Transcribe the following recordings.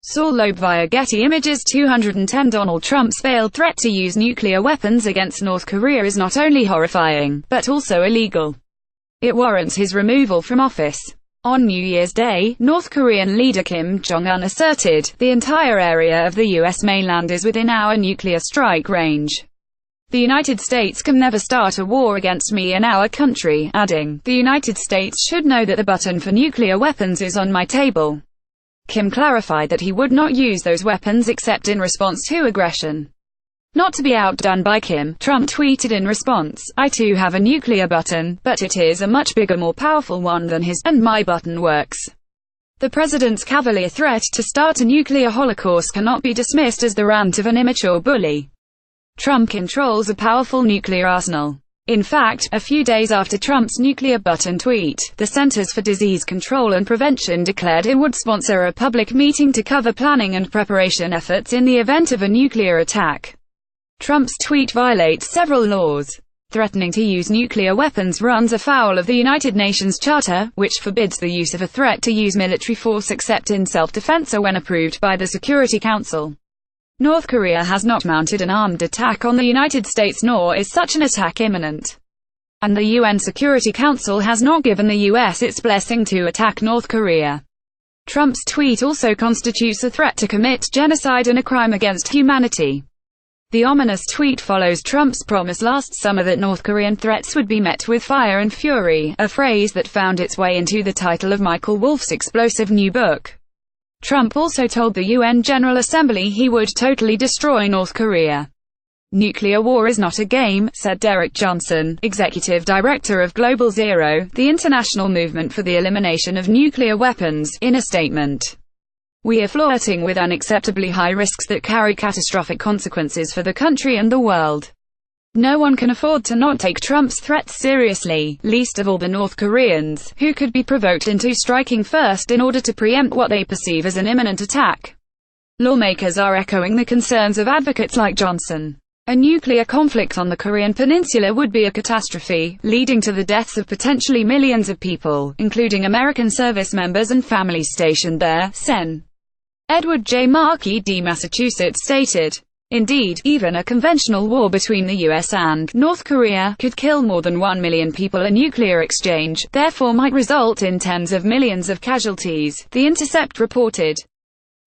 Saul Loeb via Getty Images. 210 Donald Trump's veiled threat to use nuclear weapons against North Korea is not only horrifying, but also illegal. It warrants his removal from office. On New Year's Day, North Korean leader Kim Jong-un asserted, "The entire area of the U.S. mainland is within our nuclear strike range. The United States can never start a war against me and our country," adding, "The United States should know that the button for nuclear weapons is on my table." Kim clarified that he would not use those weapons except in response to aggression. Not to be outdone by Kim, Trump tweeted in response, "I too have a nuclear button, but it is a much bigger, more powerful one than his, and my button works." The president's cavalier threat to start a nuclear holocaust cannot be dismissed as the rant of an immature bully. Trump controls a powerful nuclear arsenal. In fact, a few days after Trump's nuclear button tweet, the Centers for Disease Control and Prevention declared it would sponsor a public meeting to cover planning and preparation efforts in the event of a nuclear attack. Trump's tweet violates several laws. Threatening to use nuclear weapons runs afoul of the United Nations Charter, which forbids the use of a threat to use military force except in self-defense or when approved by the Security Council. North Korea has not mounted an armed attack on the United States, nor is such an attack imminent. And the UN Security Council has not given the US its blessing to attack North Korea. Trump's tweet also constitutes a threat to commit genocide and a crime against humanity. The ominous tweet follows Trump's promise last summer that North Korean threats would be met with fire and fury, a phrase that found its way into the title of Michael Wolff's explosive new book. Trump also told the UN General Assembly he would totally destroy North Korea. "Nuclear war is not a game," said Derek Johnson, executive director of Global Zero, the international movement for the elimination of nuclear weapons, in a statement. "We are flirting with unacceptably high risks that carry catastrophic consequences for the country and the world. No one can afford to not take Trump's threats seriously, least of all the North Koreans, who could be provoked into striking first in order to preempt what they perceive as an imminent attack." Lawmakers are echoing the concerns of advocates like Johnson. A nuclear conflict on the Korean peninsula would be a catastrophe, leading to the deaths of potentially millions of people, including American service members and families stationed there, Sen. Edward J. Markey D. Massachusetts stated. Indeed, even a conventional war between the US and North Korea could kill more than 1 million people. A nuclear exchange, therefore, might result in tens of millions of casualties, The Intercept reported.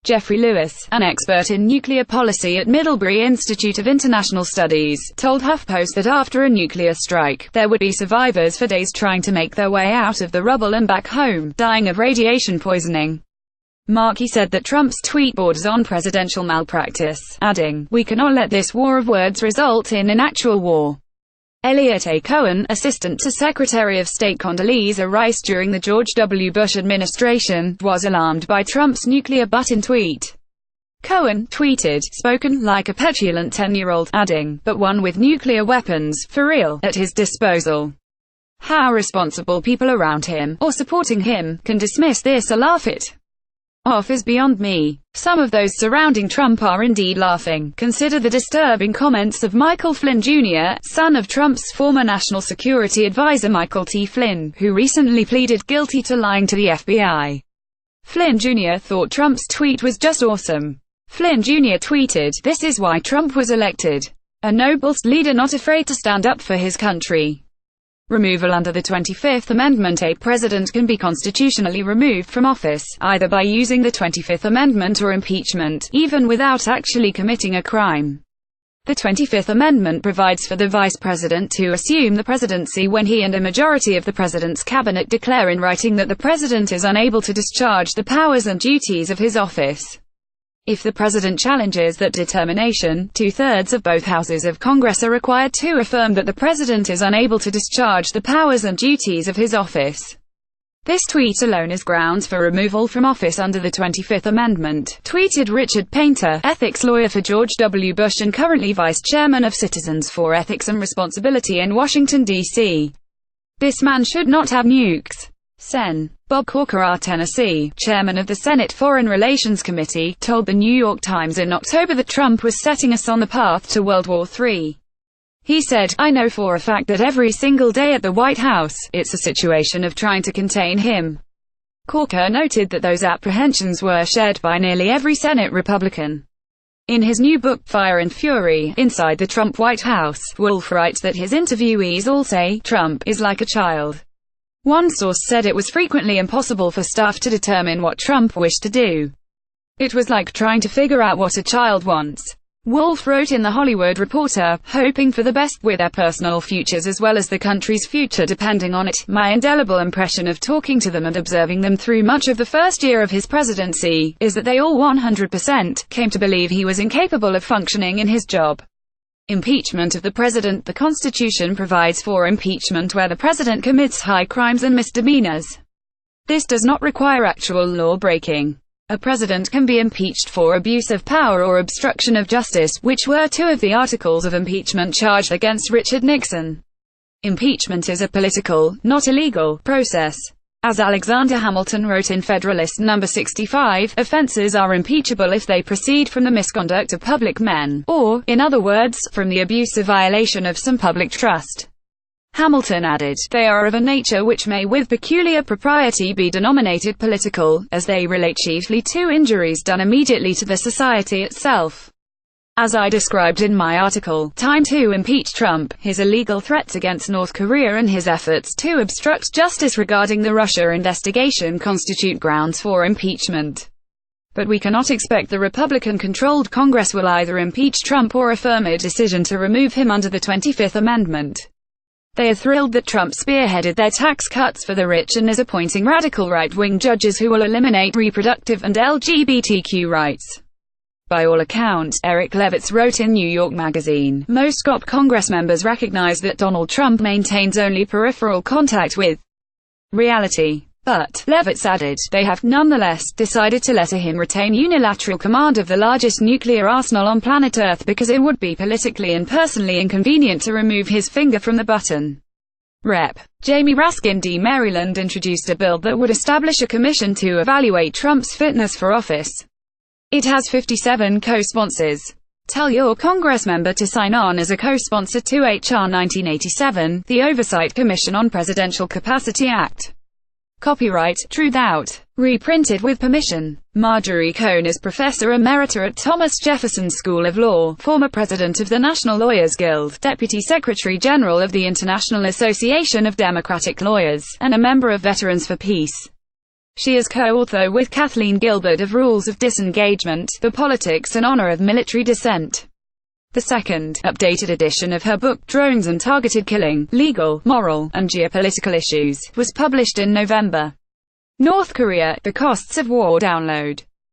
Jeffrey Lewis, an expert in nuclear policy at Middlebury Institute of International Studies, told HuffPost that after a nuclear strike, there would be survivors for days trying to make their way out of the rubble and back home, dying of radiation poisoning. Markey said that Trump's tweet borders on presidential malpractice, adding, "We cannot let this war of words result in an actual war." Elliot A. Cohen, assistant to Secretary of State Condoleezza Rice during the George W. Bush administration, was alarmed by Trump's nuclear button tweet. Cohen tweeted, "Spoken like a petulant 10-year-old, adding, but one with nuclear weapons, for real, at his disposal. How responsible people around him, or supporting him, can dismiss this or laugh it off is beyond me." Some of those surrounding Trump are indeed laughing. Consider the disturbing comments of Michael Flynn Jr., son of Trump's former National Security Advisor Michael T. Flynn, who recently pleaded guilty to lying to the FBI. Flynn Jr. thought Trump's tweet was just awesome. Flynn Jr. tweeted, "This is why Trump was elected. A noble leader not afraid to stand up for his country." Removal under the 25th Amendment. A president can be constitutionally removed from office, either by using the 25th Amendment or impeachment, even without actually committing a crime. The 25th Amendment provides for the vice president to assume the presidency when he and a majority of the president's cabinet declare in writing that the president is unable to discharge the powers and duties of his office. If the president challenges that determination, 2/3 of both houses of Congress are required to affirm that the president is unable to discharge the powers and duties of his office. This tweet alone is grounds for removal from office under the 25th Amendment, tweeted Richard Painter, ethics lawyer for George W. Bush and currently vice chairman of Citizens for Ethics and Responsibility in Washington, D.C. "This man should not have nukes." Sen. Bob Corker, Tennessee, chairman of the Senate Foreign Relations Committee, told the New York Times in October that Trump was setting us on the path to World War III. He said, "I know for a fact that every single day at the White House, it's a situation of trying to contain him. Corker noted that those apprehensions were shared by nearly every Senate Republican. In his new book, Fire and Fury, Inside the Trump White House, Wolf writes that his interviewees all say, Trump is like a child. One source said it was frequently impossible for staff to determine what Trump wished to do. It was like trying to figure out what a child wants. Wolf wrote in The Hollywood Reporter, hoping for the best with their personal futures as well as the country's future depending on it. My indelible impression of talking to them and observing them through much of the first year of his presidency is that they all 100% came to believe he was incapable of functioning in his job. Impeachment of the president. The Constitution provides for impeachment where the president commits high crimes and misdemeanors. This does not require actual law breaking. A president can be impeached for abuse of power or obstruction of justice, which were two of the articles of impeachment charged against Richard Nixon. Impeachment is a political, not illegal, process. As Alexander Hamilton wrote in Federalist No. 65, offenses are impeachable if they proceed from the misconduct of public men, or, in other words, from the abuse or violation of some public trust. Hamilton added, they are of a nature which may with peculiar propriety be denominated political, as they relate chiefly to injuries done immediately to the society itself. As I described in my article, Time to Impeach Trump, his illegal threats against North Korea and his efforts to obstruct justice regarding the Russia investigation constitute grounds for impeachment. But we cannot expect the Republican-controlled Congress will either impeach Trump or affirm a decision to remove him under the 25th Amendment. They are thrilled that Trump spearheaded their tax cuts for the rich and is appointing radical right-wing judges who will eliminate reproductive and LGBTQ rights. By all accounts, Eric Levitz wrote in New York Magazine, most GOP Congress members recognize that Donald Trump maintains only peripheral contact with reality. But, Levitz added, they have nonetheless decided to let him retain unilateral command of the largest nuclear arsenal on planet Earth because it would be politically and personally inconvenient to remove his finger from the button. Rep. Jamie Raskin D. Maryland introduced a bill that would establish a commission to evaluate Trump's fitness for office. It has 57 co-sponsors. Tell your congressmember to sign on as a co-sponsor to H.R. 1987, the Oversight Commission on Presidential Capacity Act. Copyright, Truth Out. Reprinted with permission. Marjorie Cohn is Professor Emerita at Thomas Jefferson School of Law, former President of the National Lawyers Guild, Deputy Secretary General of the International Association of Democratic Lawyers, and a member of Veterans for Peace. She is co-author with Kathleen Gilbert of Rules of Disengagement, The Politics and Honor of Military Dissent. The second, updated edition of her book, Drones and Targeted Killing, Legal, Moral, and Geopolitical Issues, was published in November. North Korea, The Costs of War. Download.